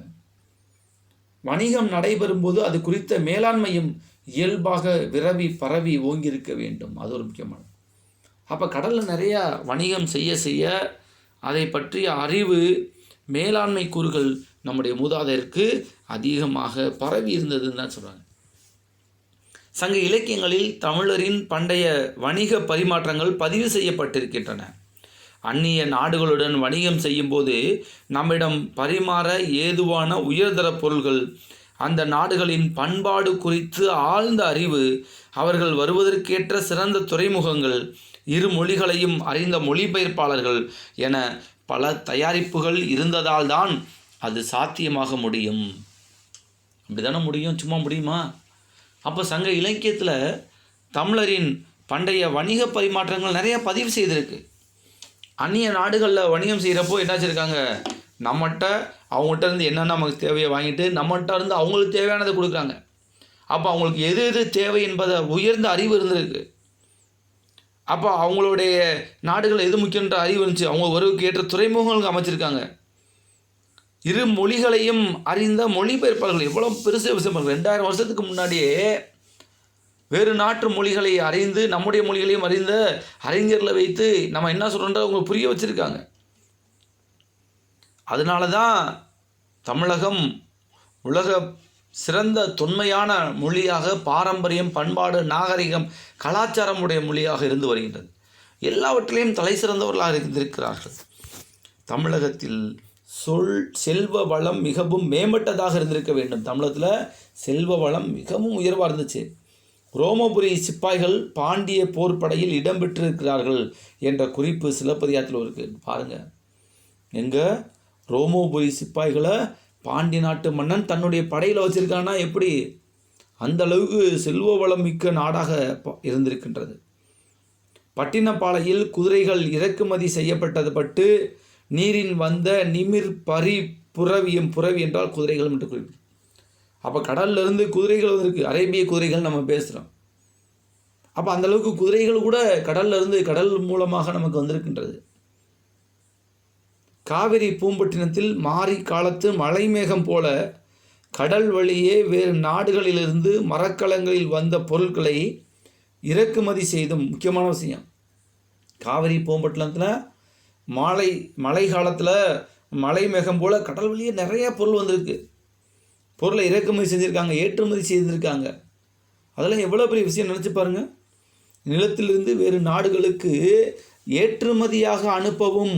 வணிகம் நடைபெறும் போது அது குறித்த மேலாண்மையும் இயல்பாக விரவி பரவி ஓங்கியிருக்க வேண்டும். அது ஒரு முக்கியமானது. அப்போ கடலில் நிறையா வணிகம் செய்ய அதை பற்றிய அறிவு, மேலாண்மை கூறுகள் நம்முடைய மூதாதையருக்கு அதிகமாக பரவி இருந்ததுன்னு தான் சொல்கிறாங்க. சங்க இலக்கியங்களில் தமிழரின் பண்டைய வணிக பரிமாற்றங்கள் பதிவு செய்யப்பட்டிருக்கின்றன. அந்நிய நாடுகளுடன் வணிகம் செய்யும்போது நம்மிடம் பரிமாற ஏதுவான உயர்தர பொருள்கள், அந்த நாடுகளின் பண்பாடு குறித்து ஆழ்ந்த அறிவு, அவர்கள் வருவதற்கேற்ற சிறந்த துறைமுகங்கள், இரு மொழிகளையும் அறிந்த மொழிபெயர்ப்பாளர்கள் என பல தயாரிப்புகள் இருந்ததால் தான் அது சாத்தியமாக முடியும். அப்படி தானே முடியும், சும்மா முடியுமா? அப்போ சங்க இலக்கியத்தில் தமிழரின் பண்டைய வணிக பரிமாற்றங்கள் நிறைய பதிவு செய்திருக்கு. அந்நிய நாடுகளில் வணிகம் செய்கிறப்போ என்ன வச்சுருக்காங்க, நம்மகிட்ட அவங்ககிட்ட இருந்து என்னென்ன நமக்கு தேவையை வாங்கிட்டு நம்மகிட்ட இருந்து அவங்களுக்கு தேவையானதை கொடுக்குறாங்க. அப்போ அவங்களுக்கு எது எது தேவை என்பதை உயர்ந்த அறிவு இருந்திருக்கு. அப்போ அவங்களுடைய நாடுகள் எது முக்கியன்ற அறிவு இருந்துச்சு. அவங்க வருவுக்கு ஏற்ற துறைமுகங்களுக்கு அமைச்சிருக்காங்க. இரு மொழிகளையும் அறிந்த மொழிபெயர்ப்பாளர்கள் எவ்வளோ பெருசு விஷயம். 2000 வருஷத்துக்கு முன்னாடியே வேறு நாட்டு மொழிகளை அறிந்து நம்முடைய மொழிகளையும் அறிந்த அறிஞர்களை வைத்து நம்ம என்ன சொல்கிறோன்ற அவங்க புரிய வச்சுருக்காங்க. அதனால தான் தமிழகம் உலக சிறந்த தொன்மையான மொழியாக, பாரம்பரியம், பண்பாடு, நாகரிகம், கலாச்சாரம் உடைய மொழியாக இருந்து வருகின்றது. எல்லாவற்றிலையும் தலை சிறந்தவர்களாக இருந்திருக்கிறார்கள். தமிழகத்தில் செல்வ வளம் மிகவும் மேம்பட்டதாக இருந்திருக்க வேண்டும். தமிழகத்தில் செல்வ வளம் மிகவும் உயர்வாக இருந்துச்சு. ரோமபுரி சிப்பாய்கள் பாண்டிய போர்ப்படையில் இடம்பெற்றிருக்கிறார்கள் என்ற குறிப்பு சிலப்பதிகாரத்தில் இருக்குது. பாருங்கள், எங்கே ரோமபுரி சிப்பாய்களை பாண்டி நாட்டு மன்னன் தன்னுடைய படையில் வச்சுருக்கான்னா எப்படி? அந்த அளவுக்கு செல்வ வளம் மிக்க நாடாக இருந்திருக்கின்றது. பட்டினப்பாளையில் குதிரைகள் இறக்குமதி செய்யப்பட்டது பட்டு நீரின் வந்த நிமிர் பரி புறவியும், புறவி என்றால் குதிரைகள் என்று குறிப்பிடும். அப்போ கடல்லிருந்து குதிரைகள் வந்திருக்கு. அரேபிய குதிரைகள் நம்ம பேசுகிறோம். அப்போ அந்தளவுக்கு குதிரைகள் கூட கடல்லிருந்து, கடல் மூலமாக நமக்கு வந்திருக்கின்றது. காவிரி பூம்பட்டினத்தில் மாரி காலத்து மழை மேகம் போல கடல் வழியே வேறு நாடுகளிலிருந்து மரக்கலங்களில் வந்த பொருட்களை இறக்குமதி செய்தும், முக்கியமான விஷயம், காவிரி பூம்பட்டினத்தில் மழை காலத்தில் மழை மேகம் போல் கடல் வழியே நிறையா பொருள் வந்திருக்கு. பொருளை இறக்குமதி செஞ்சுருக்காங்க, ஏற்றுமதி செய்திருக்காங்க. அதெல்லாம் எவ்வளோ பெரிய விஷயம் நினச்சி பாருங்கள். நிலத்திலிருந்து வேறு நாடுகளுக்கு ஏற்றுமதியாக அனுப்பவும்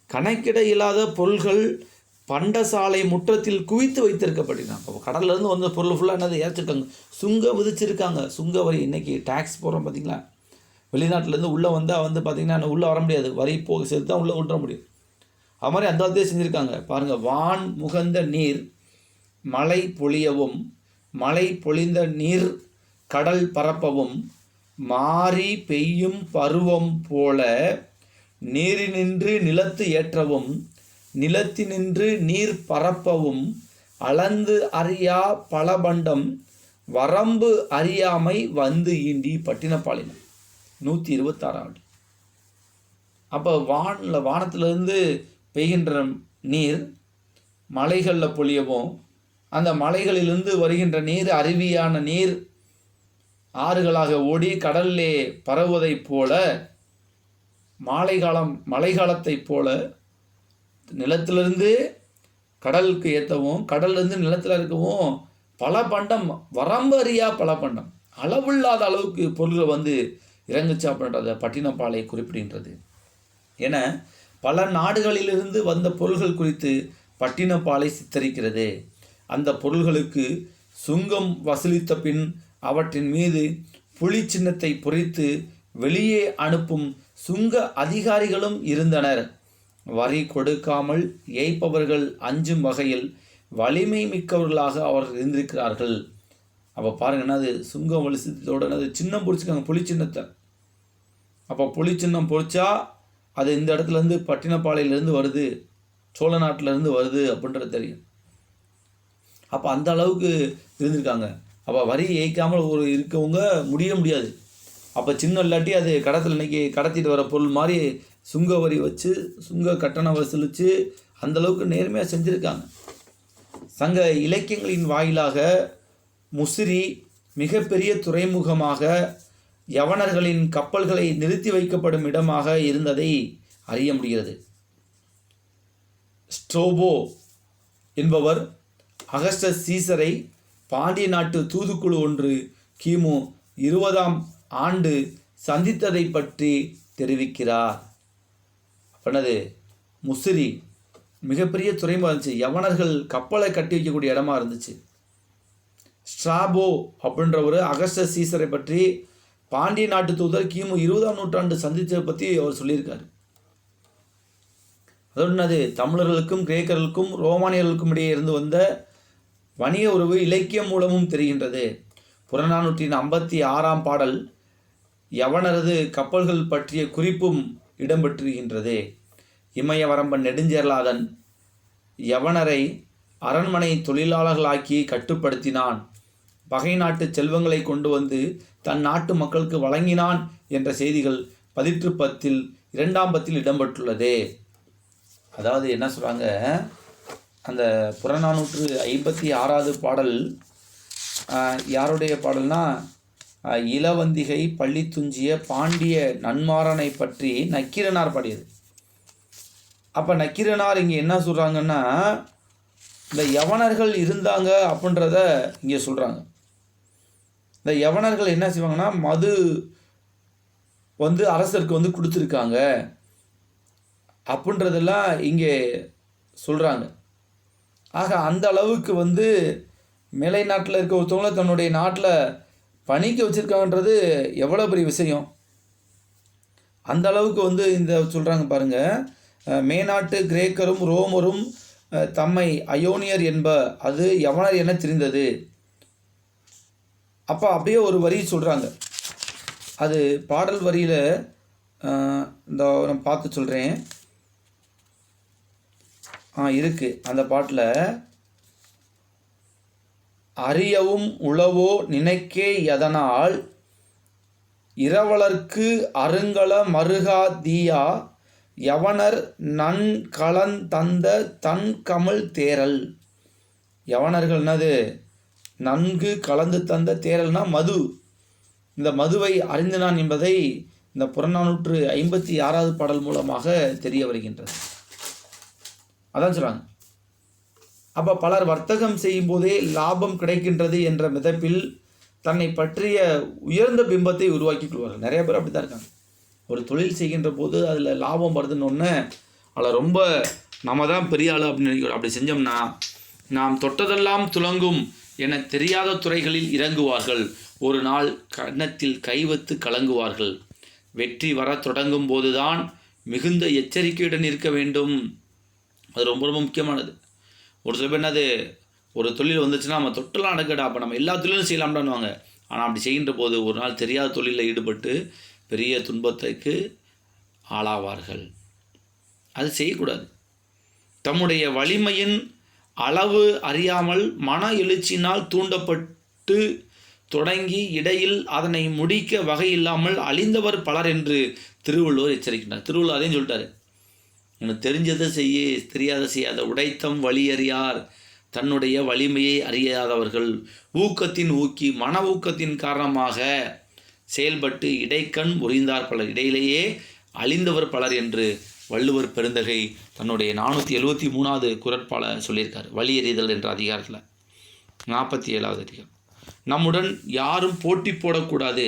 கணக்கிட இல்லாத பொருள்கள் பண்டசாலை முற்றத்தில் குவித்து வைத்திருக்கப்பட்டிருக்காங்க. அப்போ கடல்லேருந்து வந்த பொருள் ஃபுல்லாக என்னது ஏற்றிருக்காங்க, சுங்கம் விதிச்சிருக்காங்க. சுங்க வரி இன்றைக்கி டேக்ஸ் போடுறோம் பார்த்திங்களா, வெளிநாட்டிலேருந்து உள்ளே வந்தால் பார்த்திங்கன்னா உள்ளே வர முடியாது, வரி போக சேர்த்து தான் உள்ளே விட்டுற முடியும். அது மாதிரி அந்த காலத்தையே செஞ்சுருக்காங்க பாருங்கள். வான் முகந்த நீர் மழை பொழியவும், மழை பொழிந்த நீர் கடல் பரப்பவும், மாறி பெய்யும் பருவம் போல நீரினின்று நிலத்து ஏற்றவும், நிலத்தினின்று நீர் பரப்பவும், அளந்து அறியா பலபண்டம் வரம்பு அறியாமை வந்து ஈண்டி பட்டினப்பாலினம். 126 அப்போ வானத்திலிருந்து பெய்கின்ற நீர் மலைகளில் பொழியவும், அந்த மலைகளிலிருந்து வருகின்ற நீர் அருவியான நீர் ஆறுகளாக ஓடி கடலிலே பரவுவதைப் போல, மழைக்காலத்தைப் போல நிலத்திலிருந்து கடலுக்கு ஏற்றவும், கடல்லேருந்து நிலத்தில் இருக்கவும் பல பண்டம், வரம்பு அறியா பல பண்டம், அளவில்லாத அளவுக்கு பொருள்கள் இறங்குச்சு அப்படின்றத பட்டினப்பாலை குறிப்பிடுகின்றது. என பல நாடுகளிலிருந்து வந்த பொருள்கள் குறித்து பட்டினப்பாலை சித்தரிக்கிறது. அந்த பொருள்களுக்கு சுங்கம் வசூலித்த பின் அவற்றின் மீது புலி சின்னத்தை பொறித்து வெளியே அனுப்பும் சுங்க அதிகாரிகளும் இருந்தனர். வரி கொடுக்காமல் ஏய்ப்பவர்கள் அஞ்சும் வகையில் வலிமை மிக்கவர்களாக அவர்கள் இருந்திருக்கிறார்கள். அப்போ பாருங்கன்னா, அது சுங்கம் வலிசத்தோட அது சின்னம் பொறிச்சிருக்காங்க, புலி சின்னத்தை. அப்போ புலி சின்னம் பொறிச்சா அது இந்த இடத்துலேருந்து பட்டினப்பாளையிலேருந்து வருது, சோழ நாட்டிலேருந்து வருது அப்படின்றது தெரியும். அப்போ அந்த அளவுக்கு இருந்திருக்காங்க. அப்போ வரி ஏய்க்காமல் இருக்கவங்க முடியாது. அப்போ சின்ன இல்லாட்டி அது கடத்தில் இன்றைக்கி கடத்திட்டு வர பொருள் மாதிரி சுங்க வரி வச்சு சுங்க கட்டணம் வசூலித்து அந்தளவுக்கு நேர்மையாக செஞ்சுருக்காங்க. சங்க இலக்கியங்களின் வாயிலாக முசிறி மிகப்பெரிய துறைமுகமாக யவனர்களின் கப்பல்களை நிறுத்தி வைக்கப்படும் இடமாக இருந்ததை அறிய முடிகிறது. ஸ்ட்ரோபோ என்பவர் அகஸ்டஸ் சீசரை பாண்டிய நாட்டு தூதுக்குழு ஒன்று கிமு 20ஆம் ஆண்டு சந்தித்ததை பற்றி தெரிவிக்கிறார். அப்படின்னது முசிறி மிகப்பெரிய துறைமுகம் இருந்துச்சு, யவனர்கள் கப்பலை கட்டி வைக்கக்கூடிய இடமா இருந்துச்சு. ஸ்ட்ராபோ அப்படின்ற ஒரு அகஸ்டஸ் சீசரை பற்றி பாண்டிய நாட்டு தூதர் கிமு 20ஆம் நூற்றாண்டு சந்தித்ததை பற்றி அவர் சொல்லியிருக்காரு. அதோடு தமிழர்களுக்கும் கிரேக்கர்களுக்கும் ரோமானியர்களுக்கும் இடையே இருந்து வந்த வணிக உறவு இலக்கியம் மூலமும் தெரிகின்றது. புறநானூற்றின் 56ஆம் பாடல் யவனரது கப்பல்கள் பற்றிய குறிப்பும் இடம்பெற்றிருக்கின்றது. இமயவரம்பன் நெடுஞ்சேரலாதன் யவனரை அரண்மனை தொழிலாளர்களாக்கி கட்டுப்படுத்தினான், பகை நாட்டு செல்வங்களை கொண்டு வந்து தன் நாட்டு மக்களுக்கு வழங்கினான் என்ற செய்திகள் 10 2ஆம் பத்தில் இடம்பெற்றுள்ளது. அதாவது என்ன சொல்கிறாங்க, அந்த புறநானூற்று 56வது பாடல் யாருடைய பாடல்னா, இளவந்திகை பள்ளி துஞ்சிய பாண்டிய நன்மாறனை பற்றி நக்கீரனார் பாடியது. அப்போ நக்கீரனார் இங்கே என்ன சொல்கிறாங்கன்னா, இந்த யவனர்கள் இருந்தாங்க அப்படின்றத இங்கே சொல்கிறாங்க. இந்த யவனர்கள் என்ன செய்வாங்கன்னா, மது அரசருக்கு கொடுத்துருக்காங்க அப்படின்றதெல்லாம் இங்கே சொல்கிறாங்க. ஆக அந்த அளவுக்கு மேலை நாட்டில் இருக்க ஒருத்தவங்கள தன்னுடைய நாட்டில் பணிக்க வச்சுருக்காங்கன்றது எவ்வளோ பெரிய விஷயம். அந்த அளவுக்கு இந்த சொல்கிறாங்க பாருங்கள். மேநாட்டு கிரேக்கரும் ரோமரும் தம்மை அயோனியர் என்ப அது யவனர் என தெரிந்தது. அப்போ அப்படியே ஒரு வரி சொல்கிறாங்க. அது பாடல் வரியில் இந்த நான் பார்த்து சொல்கிறேன். இருக்குது அந்த பாட்டில், அறியவும் உளவோ நினைக்கே எதனால் இரவலர்க்கு அருங்கல மருகா தீயா யவனர் நன் கலந்தந்த தன் கமல் தேரல். யவனர்கள் என்னது, நன்கு கலந்து தந்த தேரல்னா மது, இந்த மதுவை அறிந்தினான் என்பதை இந்த புறநானூற்று 56வது பாடல் மூலமாக தெரிய வருகின்றது. அதான் சொல்கிறாங்க. அப்போ பலர் வர்த்தகம் செய்யும் போதே லாபம் கிடைக்கின்றது என்ற மிதப்பில் தன்னை பற்றிய உயர்ந்த பிம்பத்தை உருவாக்கி கொள்வார்கள். நிறைய பேர் அப்படி தான் இருக்காங்க. ஒரு தொழில் செய்கின்ற போது அதில் லாபம் வருதுன்னு அதில் ரொம்ப நம்ம தான் பெரிய ஆள் அப்படின்னு நினைக்கிறோம். அப்படி செஞ்சோம்னா நாம் தொட்டதெல்லாம் துலங்கும் என தெரியாத துறைகளில் இறங்குவார்கள். ஒரு நாள் கன்னத்தில் கைவத்து கலங்குவார்கள். வெற்றி வர தொடங்கும் போதுதான் மிகுந்த எச்சரிக்கையுடன் இருக்க வேண்டும். அது ரொம்ப ரொம்ப முக்கியமானது. ஒரு சில பேர் என்னது, ஒரு தொழில் வந்துச்சுன்னா நம்ம தொட்டெல்லாம் அடக்கடா, அப்போ நம்ம எல்லா தொழிலும் செய்யலாம்டான்னுவாங்க. ஆனால் அப்படி செய்கின்ற போது ஒரு நாள் தெரியாத தொழிலில் ஈடுபட்டு பெரிய துன்பத்துக்கு ஆளாவார்கள். அது செய்யக்கூடாது. தம்முடைய வலிமையின் அளவு அறியாமல் மன எழுச்சினால் தூண்டப்பட்டு தொடங்கி இடையில் அதனை முடிக்க வகையில்லாமல் அழிந்தவர் பலர் என்று திருவள்ளுவர் எச்சரிக்கின்றார். திருவள்ளுவர் அதையும் சொல்லிட்டாரு. எனக்கு தெரிஞ்சதை செய்ய, தெரியாத செய்யாத உடைத்தம் வழி அறியார், தன்னுடைய வலிமையை அறியாதவர்கள் ஊக்கத்தின் ஊக்கி மன ஊக்கத்தின் காரணமாக செயல்பட்டு இடைக்கண் முறிந்தார் பலர், இடையிலேயே அழிந்தவர் பலர் என்று வள்ளுவர் பெருந்தகை தன்னுடைய 473வது குறட்பால சொல்லியிருக்கார். வழி எறிதல் என்ற அதிகாரத்தில் 47வது அதிகாரம். நம்முடன் யாரும் போட்டி போடக்கூடாது,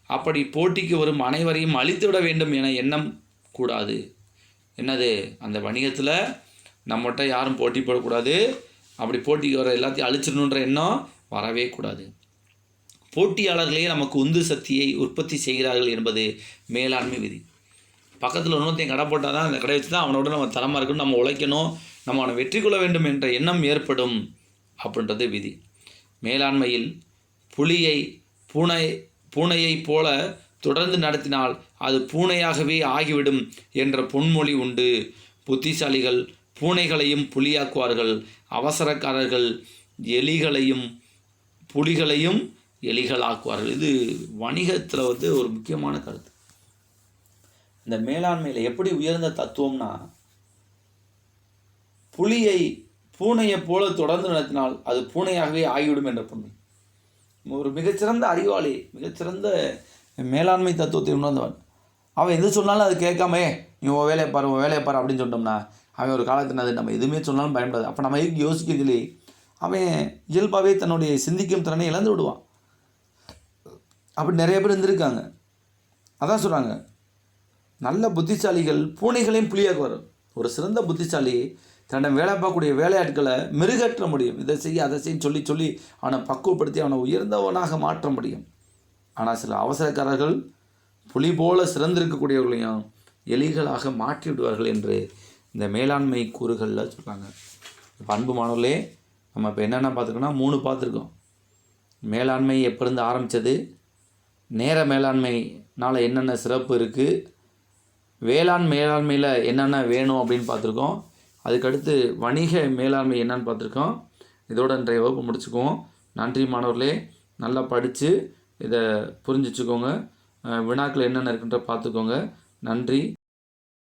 அப்படி போட்டிக்கு வரும் அனைவரையும் அழித்துவிட வேண்டும் என எண்ணம் கூடாது. என்னது, அந்த வணிகத்தில் நம்மகிட்ட யாரும் போட்டி போடக்கூடாது, அப்படி போட்டிக்கு வர எல்லாத்தையும் அழிச்சிடணுன்ற எண்ணம் வரவே கூடாது. போட்டியாளர்களே நமக்கு உந்து சக்தியை உற்பத்தி செய்கிறார்கள் என்பது மேலாண்மை விதி. பக்கத்தில் இன்னொருத்தையும் கடை போட்டால் தான் அந்த கடை வச்சு தான் அவனோட நம்ம தரமாக இருக்கணும், நம்ம உழைக்கணும், நம்ம அவனை வெற்றி கொள்ள வேண்டும் என்ற எண்ணம் ஏற்படும் அப்படின்றது விதி. மேலாண்மையில் புலியை பூனையைப் போல தொடர்ந்து நடத்தினால் அது பூனையாகவே ஆகிவிடும் என்ற பொன்மொழி உண்டு. புத்திசாலிகள் பூனைகளையும் புலியாக்குவார்கள், அவசரக்காரர்கள் எலிகளையும் புலிகளையும் எலிகளாக்குவார்கள். இது வணிகத்தில் ஒரு முக்கியமான கருத்து. இந்த மேலாண்மையில் எப்படி உயர்ந்த தத்துவம்னா, புலியை பூனையை போல தொடர்ந்து நடத்தினால் அது பூனையாகவே ஆகிவிடும் என்ற பொன்மை. ஒரு மிகச்சிறந்த அறிவாளி, மிகச்சிறந்த மேலாண்மை தத்துவத்தை உணர்ந்தவன். அவன் எது சொன்னாலும் அது கேட்காம நீ உன் வேலையை பாரு அப்படின்னு சொன்னோம்னா அவன் ஒரு காலத்தில் அது நம்ம எதுவுமே சொன்னாலும் பயன்படாது. அப்போ நம்ம யோசிக்கிறதுலே அவன் இயல்பாகவே தன்னுடைய சிந்திக்கும் திறனை இழந்து விடுவான். அப்படி நிறைய பேர் இருந்திருக்காங்க. அதான் சொல்கிறாங்க, நல்ல புத்திசாலிகள் பூனைகளையும் புலியாக்குவார். ஒரு சிறந்த புத்திசாலி தன்னை வேலை பார்க்கக்கூடிய வேலையாட்களை மெருகேற்ற முடியும். இதை செய்ய அதை செய்ய சொல்லி சொல்லி அவனை பக்குவப்படுத்தி அவனை உயர்ந்தவனாக மாற்ற முடியும். ஆனால் சில அவசரக்காரர்கள் புலி போல சிறந்திருக்கக்கூடியவர்களையும் எலிகளாக மாற்றி விடுவார்கள் என்று இந்த மேலாண்மை கூறுகளில் சொல்கிறாங்க. இப்போ அன்பு மாணவர்களே, நம்ம இப்போ என்னென்ன பார்த்துருக்கோம்னா 3 பார்த்துருக்கோம். மேலாண்மை எப்போ இருந்து ஆரம்பித்தது, நேர மேலாண்மைனால் என்னென்ன சிறப்பு இருக்குது, மேலாண்மையில் என்னென்ன வேணும் அப்படின்னு பார்த்துருக்கோம். அதுக்கடுத்து வணிக மேலாண்மை என்னன்னு பார்த்துருக்கோம். இதோட இன்றைய வகுப்பு முடிச்சுக்குவோம். நன்றி மாணவர்களே. நல்லா படித்து இதை புரிஞ்சிச்சுக்கோங்க. வினாக்கள் என்னென்ன இருக்குன்ற பார்த்துக்கோங்க. நன்றி.